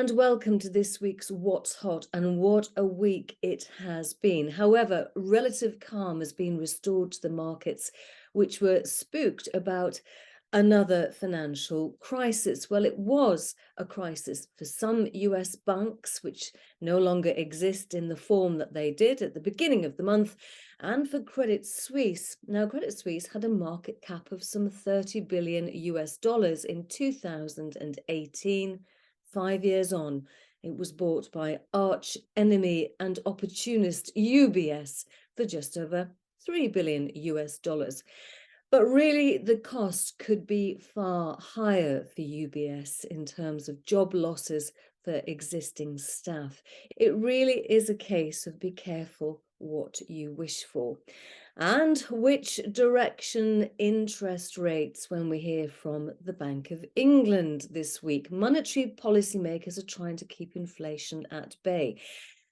and welcome to this week's What's Hot, and what a week it has been. However, relative calm has been restored to the markets, which were spooked about another financial crisis. Well, it was a crisis for some US banks, which no longer exist in the form that they did at the beginning of the month, and for Credit Suisse. Now, Credit Suisse had a market cap of some 30 billion US dollars in 2018. 5 years on, it was bought by arch enemy and opportunist UBS for just over 3 billion US dollars. But really, the cost could be far higher for UBS in terms of job losses for existing staff. It really is a case of be careful what you wish for. And which direction interest rates when we hear from the Bank of England this week. Monetary policymakers are trying to keep inflation at bay.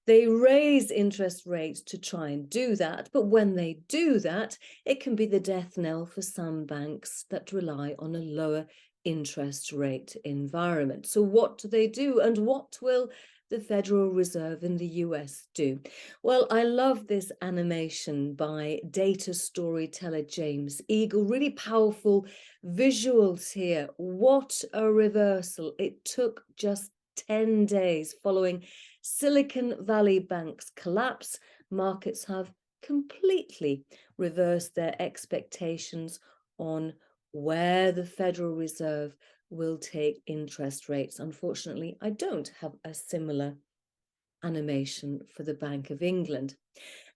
They raise interest rates to try and do that, but when they do that, it can be the death knell for some banks that rely on a lower interest rate environment. So what do they do, and what will the Federal Reserve in the US do? Well, I love this animation by data storyteller James Eagle. Really powerful visuals here. What a reversal. It took just 10 days following Silicon Valley Bank's collapse. Markets have completely reversed their expectations on where the Federal Reserve will take interest rates. Unfortunately, I don't have a similar animation for the Bank of England.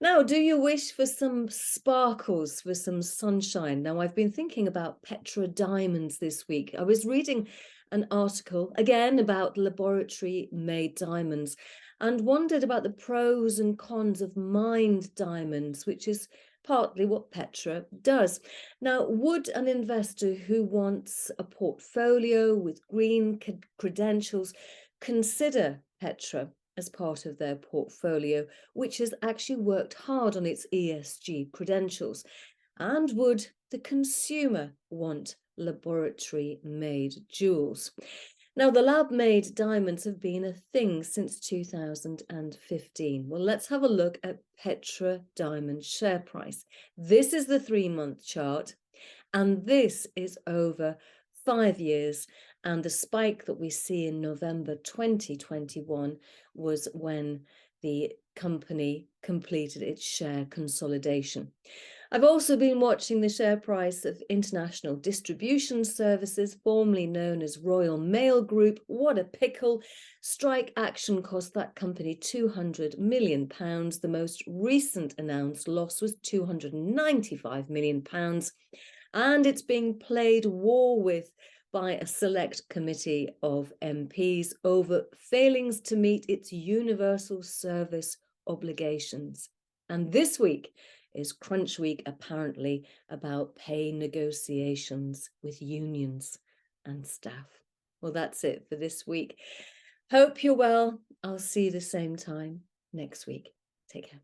Now, do you wish for some sparkles, for some sunshine? Now, I've been thinking about Petra diamonds this week. I was reading an article, again, about laboratory-made diamonds, and wondered about the pros and cons of mined diamonds, which is partly what Petra does. Now, would an investor who wants a portfolio with green credentials consider Petra as part of their portfolio, which has actually worked hard on its ESG credentials? And would the consumer want laboratory-made jewels? Now, the lab-made diamonds have been a thing since 2015. Well, let's have a look at Petra diamond share price. This is the 3-month chart, and this is over 5 years. And the spike that we see in November 2021 was when the company completed its share consolidation. I've also been watching the share price of International Distribution Services, formerly known as Royal Mail Group. What a pickle. Strike action cost that company £200 million. The most recent announced loss was £295 million. And it's being played war with by a select committee of MPs over failings to meet its universal service obligations. And this week is crunch week, apparently, about pay negotiations with unions and staff. Well, that's it for this week. Hope you're well. I'll see you the same time next week. Take care.